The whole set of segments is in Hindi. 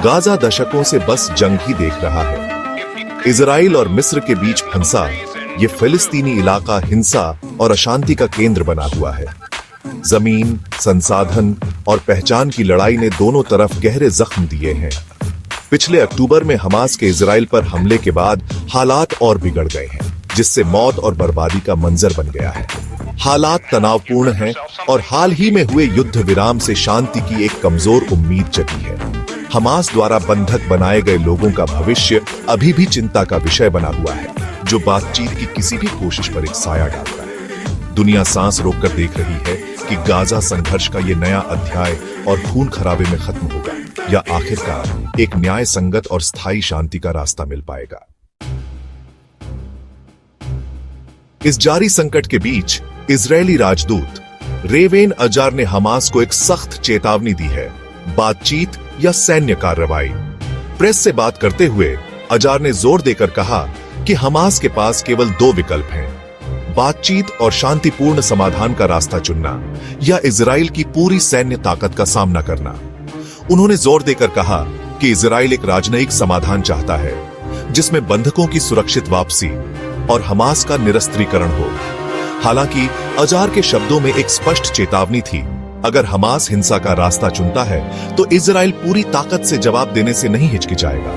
गाजा दशकों से बस जंग ही देख रहा है। इजराइल और मिस्र के बीच फंसा ये फिलिस्तीनी इलाका हिंसा और अशांति का केंद्र बना हुआ है। जमीन, संसाधन और पहचान की लड़ाई ने दोनों तरफ गहरे जख्म दिए हैं। पिछले अक्टूबर में हमास के इजराइल पर हमले के बाद हालात और बिगड़ गए हैं, जिससे मौत और बर्बादी का मंजर बन गया है। हालात तनावपूर्ण हैं और हाल ही में हुए युद्ध विराम से शांति की एक कमजोर उम्मीद जगी है। हमास द्वारा बंधक बनाए गए लोगों का भविष्य अभी भी चिंता का विषय बना हुआ है, जो बातचीत की किसी भी कोशिश पर एक साया डालता है। दुनिया सांस रोककर देख रही है कि गाजा संघर्ष का ये नया अध्याय और खून खराबे में खत्म होगा या आखिरकार एक न्याय संगत और स्थायी शांति का रास्ता मिल पाएगा। इस जारी संकट के बीच इजरायली राजदूत रेवेन अजार ने हमास को एक सख्त चेतावनी दी है, बातचीत या सैन्य कार्रवाई। प्रेस से बात करते हुए अजार ने जोर देकर कहा कि हमास के पास केवल दो विकल्प हैं, बातचीत और शांतिपूर्ण समाधान का रास्ता चुनना या इजराइल की पूरी सैन्य ताकत का सामना करना। उन्होंने जोर देकर कहा कि इजराइल एक राजनयिक समाधान चाहता है, जिसमें बंधकों की सुरक्षित वापसी और हमास का निरस्त्रीकरण हो। हालांकि अजार के शब्दों में एक स्पष्ट चेतावनी थी, अगर हमास हिंसा का रास्ता चुनता है तो इजराइल पूरी ताकत से जवाब देने से नहीं हिचकिचाएगा।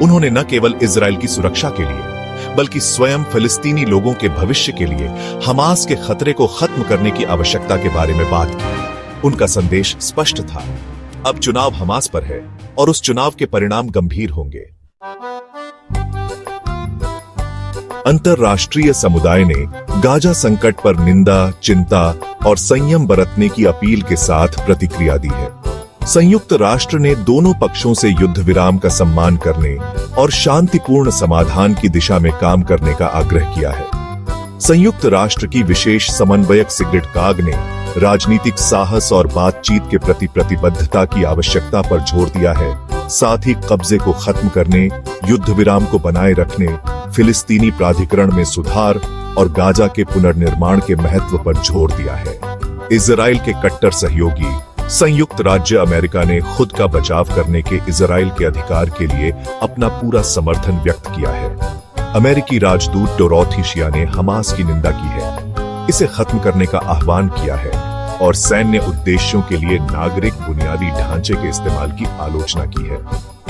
उन्होंने न केवल इजराइल की सुरक्षा के लिए बल्कि स्वयं फिलिस्तीनी लोगों के भविष्य के लिए हमास के खतरे को खत्म करने की आवश्यकता के बारे में बात की। उनका संदेश स्पष्ट था, अब चुनाव हमास पर है और उस चुनाव के परिणाम गंभीर होंगे। अंतर्राष्ट्रीय समुदाय ने गाजा संकट पर निंदा, चिंता और संयम बरतने की अपील के साथ प्रतिक्रिया दी है। संयुक्त राष्ट्र ने दोनों पक्षों से युद्ध विराम का सम्मान करने और शांतिपूर्ण समाधान की दिशा में काम करने का आग्रह किया है। संयुक्त राष्ट्र की विशेष समन्वयक सिग्रिड काग ने राजनीतिक साहस और बातचीत के प्रति प्रतिबद्धता की आवश्यकता पर जोर दिया है, साथ ही कब्जे को खत्म करने, युद्ध विराम को बनाए रखने, फिलिस्तीनी प्राधिकरण में सुधार और गाजा के पुनर्निर्माण के महत्व पर जोर दिया है। इजराइल के कट्टर सहयोगी संयुक्त राज्य अमेरिका ने खुद का बचाव करने के इजराइल के अधिकार के लिए अपना पूरा समर्थन व्यक्त किया है। अमेरिकी राजदूत डोरोथी शिया ने हमास की निंदा की है, इसे खत्म करने का आह्वान किया है और सैन्य उद्देश्यों के लिए नागरिक बुनियादी ढांचे के इस्तेमाल की आलोचना की है।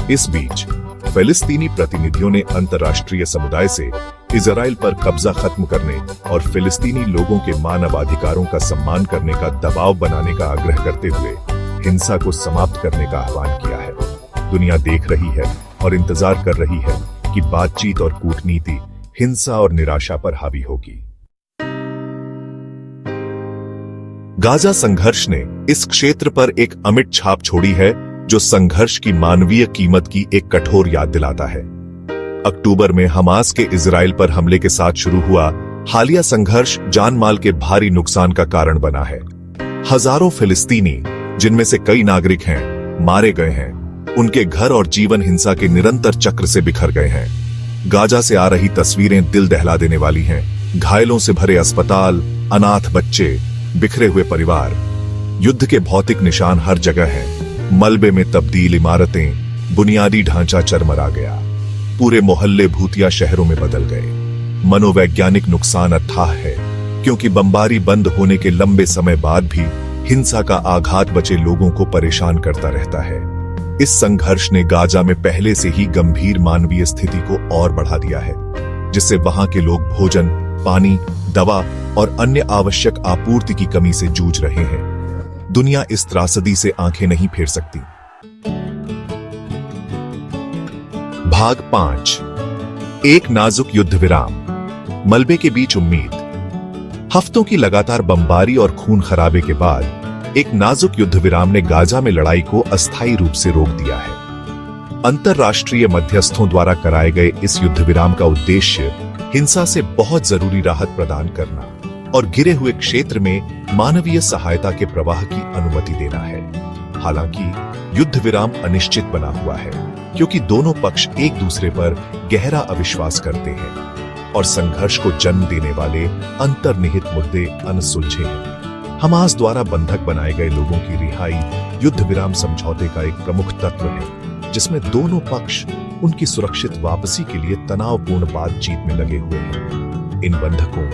इस बीच फिलिस्तीनी प्रतिनिधियों ने अंतर्राष्ट्रीय समुदाय से इजराइल पर कब्जा खत्म करने और फिलिस्तीनी लोगों के मानवाधिकारों का सम्मान करने का दबाव बनाने का आग्रह करते हुए हिंसा को समाप्त करने का आह्वान किया है। दुनिया देख रही है और इंतजार कर रही है कि बातचीत और कूटनीति हिंसा और निराशा पर हावी होगी। गाजा संघर्ष ने इस क्षेत्र पर एक अमिट छाप छोड़ी है, जो संघर्ष की मानवीय कीमत की एक कठोर याद दिलाता है। अक्टूबर में हमास के इजराइल पर हमले के साथ शुरू हुआ हालिया संघर्ष जान माल के भारी नुकसान का कारण बना है। हजारों फिलिस्तीनी, जिनमें से कई नागरिक हैं, मारे गए हैं। उनके घर और जीवन हिंसा के निरंतर चक्र से बिखर गए हैं। गाजा से आ रही तस्वीरें दिल दहला देने वाली हैं। घायलों से भरे अस्पताल, अनाथ बच्चे, बिखरे हुए परिवार, युद्ध के भौतिक निशान हर जगह हैं। मलबे में तब्दील इमारतें, बुनियादी ढांचा चरमरा गया। पूरे मोहल्ले भूतिया शहरों में बदल गए। मनोवैज्ञानिक नुकसान अथाह है, क्योंकि बमबारी बंद होने के लंबे समय बाद भी हिंसा का आघात बचे लोगों को परेशान करता रहता है। इस संघर्ष ने गाजा में पहले से ही गंभीर मानवीय स्थिति को और बढ़ा दिया है, जिससे वहां के लोग भोजन, पानी, दवा और अन्य आवश्यक आपूर्ति की कमी से जूझ रहे हैं। दुनिया इस त्रासदी से आंखें नहीं फेर सकती। भाग 5, एक नाजुक युद्ध विराम, मलबे के बीच उम्मीद। हफ्तों की लगातार बमबारी और खून खराबे के बाद एक नाजुक युद्ध विराम ने गाजा में लड़ाई को अस्थायी रूप से रोक दिया है। अंतर्राष्ट्रीय मध्यस्थों द्वारा कराए गए इस युद्ध विराम का उद्देश्य हिंसा से बहुत जरूरी राहत प्रदान करना और गिरे हुए क्षेत्र में मानवीय सहायता के प्रवाह की अनुमति देना है। हालांकि युद्ध विराम अनिश्चित बना हुआ है, क्योंकि दोनों पक्ष एक दूसरे पर गहरा अविश्वास करते हैं और संघर्ष को जन्म देने वाले अंतर्निहित मुद्दे अनसुलझे हैं। हमास द्वारा बंधक बनाए गए लोगों की रिहाई युद्ध विराम समझौते का एक प्रमुख तत्व है, जिसमें दोनों पक्ष उनकी सुरक्षित वापसी के लिए तनावपूर्ण बातचीत में लगे हुए हैं। इन बंधकों,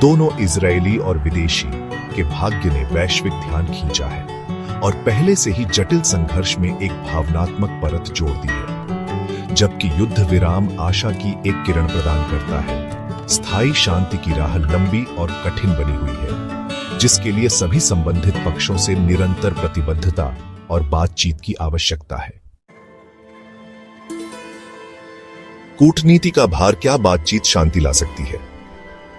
दोनों इजरायली और विदेशी, के भाग्य ने वैश्विक ध्यान खींचा है और पहले से ही जटिल संघर्ष में एक भावनात्मक परत जोड़ दी है। जबकि युद्ध विराम आशा की एक किरण प्रदान करता है, स्थायी शांति की राह लंबी और कठिन बनी हुई है, जिसके लिए सभी संबंधित पक्षों से निरंतर प्रतिबद्धता और बातचीत की आवश्यकता है। कूटनीति का भार, क्या बातचीत शांति ला सकती है?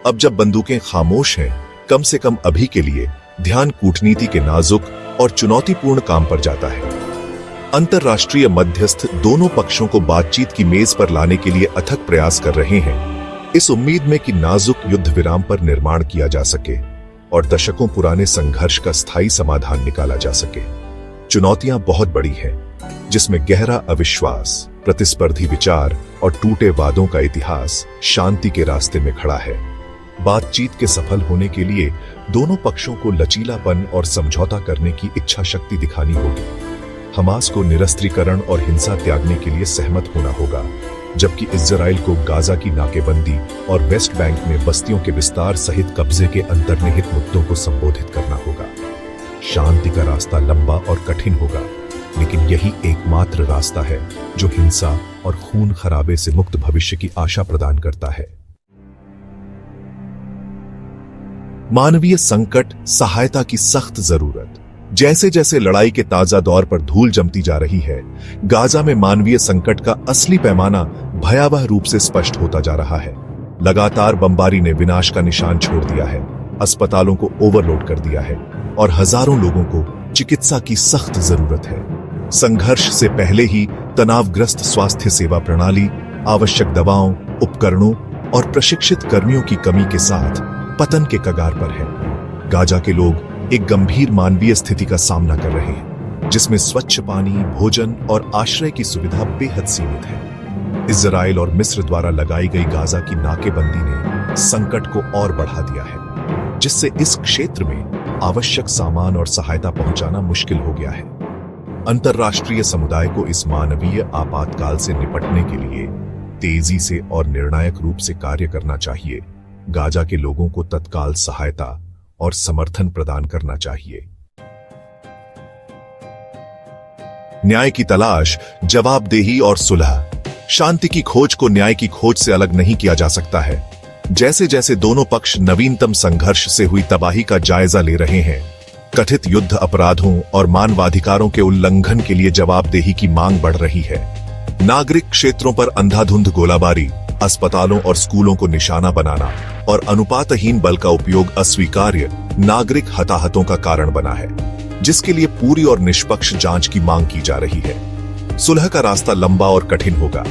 अब जब बंदूकें खामोश हैं, कम से कम अभी के लिए ध्यान कूटनीति के नाजुक और चुनौतीपूर्ण काम पर जाता है। अंतर्राष्ट्रीय मध्यस्थ दोनों पक्षों को बातचीत की मेज पर लाने के लिए अथक प्रयास कर रहे हैं, इस उम्मीद में कि नाजुक युद्ध विराम पर निर्माण किया जा सके और दशकों पुराने संघर्ष का स्थायी समाधान निकाला जा सके। चुनौतियां बहुत बड़ी हैं, जिसमें गहरा अविश्वास, प्रतिस्पर्धी विचार और टूटे वादों का इतिहास शांति के रास्ते में खड़ा है। बातचीत के सफल होने के लिए दोनों पक्षों को लचीलापन और समझौता करने की इच्छा शक्ति दिखानी होगी। हमास को निरस्त्रीकरण और हिंसा त्यागने के लिए सहमत होना होगा, जबकि इजराइल को गाजा की नाकेबंदी और वेस्ट बैंक में बस्तियों के विस्तार सहित कब्जे के अंतर्निहित मुद्दों को संबोधित करना होगा। शांति का रास्ता लंबा और कठिन होगा, लेकिन यही एकमात्र रास्ता है जो हिंसा और खून खराबे से मुक्त भविष्य की आशा प्रदान करता है। मानवीय संकट, सहायता की सख्त जरूरत। जैसे जैसे लड़ाई के ताजा दौर पर धूल जमती जा रही है, गाजा में मानवीय संकट का असली पैमाना भयावह रूप से स्पष्ट होता जा रहा है। लगातार बमबारी ने विनाश का निशान छोड़ दिया है, अस्पतालों को ओवरलोड कर दिया है और हजारों लोगों को चिकित्सा की सख्त जरूरत है। संघर्ष से पहले ही तनावग्रस्त स्वास्थ्य सेवा प्रणाली, आवश्यक दवाओं, उपकरणों और प्रशिक्षित कर्मियों की कमी के साथ पतन के कगार पर है। गाजा के लोग एक गंभीर मानवीय स्थिति का सामना कर रहे हैं, जिसमें स्वच्छ पानी, भोजन और आश्रय की सुविधा बेहद सीमित है। इजराइल और मिस्र द्वारा लगाई गई गाजा की नाकेबंदी ने संकट को और बढ़ा दिया है, जिससे इस क्षेत्र में आवश्यक सामान और सहायता पहुंचाना मुश्किल हो गया है। अंतर्राष्ट्रीय समुदाय को इस मानवीय आपातकाल से निपटने के लिए तेजी से और निर्णायक रूप से कार्य करना चाहिए। गाजा के लोगों को तत्काल सहायता और समर्थन प्रदान करना चाहिए। न्याय की तलाश, जवाबदेही और सुलह। शांति की खोज को न्याय की खोज से अलग नहीं किया जा सकता है। जैसे जैसे दोनों पक्ष नवीनतम संघर्ष से हुई तबाही का जायजा ले रहे हैं, कथित युद्ध अपराधों और मानवाधिकारों के उल्लंघन के लिए जवाबदेही की मांग बढ़ रही है। नागरिक क्षेत्रों पर अंधाधुंध गोलाबारी, अस्पतालों और स्कूलों को निशाना बनाना और अनुपातहीन बल का उपयोग अस्वीकार्य नागरिक हताहतों का कारण बना है, जिसके लिए पूरी और निष्पक्ष जांच की मांग की जा रही है। सुलह का रास्ता लंबा और कठिन होगा,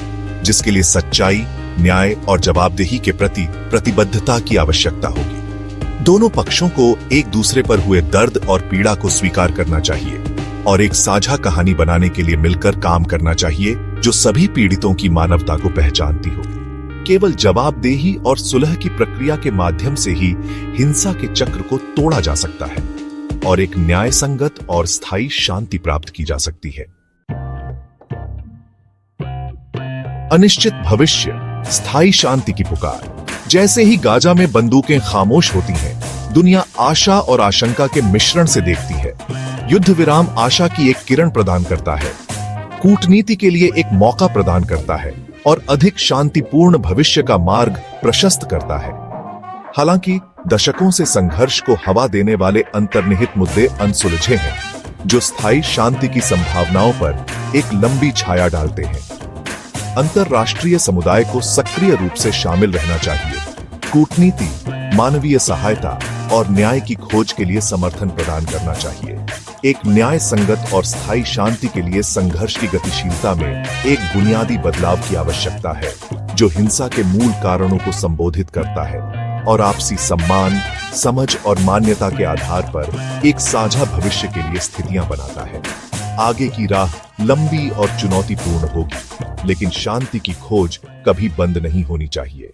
जिसके लिए सच्चाई, न्याय और जवाबदेही के प्रति प्रतिबद्धता की आवश्यकता होगी। दोनों पक्षों को एक दूसरे पर हुए दर्द और पीड़ा को स्वीकार करना चाहिए और एक साझा कहानी बनाने के लिए मिलकर काम करना चाहिए, जो सभी पीड़ितों की मानवता को पहचानती हो। केवल जवाबदेही और सुलह की प्रक्रिया के माध्यम से ही हिंसा के चक्र को तोड़ा जा सकता है और एक न्याय संगत और स्थायी शांति प्राप्त की जा सकती है। अनिश्चित भविष्य, स्थायी शांति की पुकार। जैसे ही गाजा में बंदूकें खामोश होती हैं, दुनिया आशा और आशंका के मिश्रण से देखती है। युद्ध विराम आशा की एक किरण प्रदान करता है, कूटनीति के लिए एक मौका प्रदान करता है और अधिक शांतिपूर्ण भविष्य का मार्ग प्रशस्त करता है। हालांकि दशकों से संघर्ष को हवा देने वाले अंतर्निहित मुद्दे अनसुलझे हैं, जो स्थायी शांति की संभावनाओं पर एक लंबी छाया डालते हैं। अंतर्राष्ट्रीय समुदाय को सक्रिय रूप से शामिल रहना चाहिए। कूटनीति, मानवीय सहायता और न्याय की खोज के लिए समर्थन प्रदान करना चाहिए। एक न्याय संगत और स्थायी शांति के लिए संघर्ष की गतिशीलता में एक बुनियादी बदलाव की आवश्यकता है, जो हिंसा के मूल कारणों को संबोधित करता है और आपसी सम्मान, समझ और मान्यता के आधार पर एक साझा भविष्य के लिए स्थितियां बनाता है। आगे की राह लंबी और चुनौतीपूर्ण होगी, लेकिन शांति की खोज कभी बंद नहीं होनी चाहिए।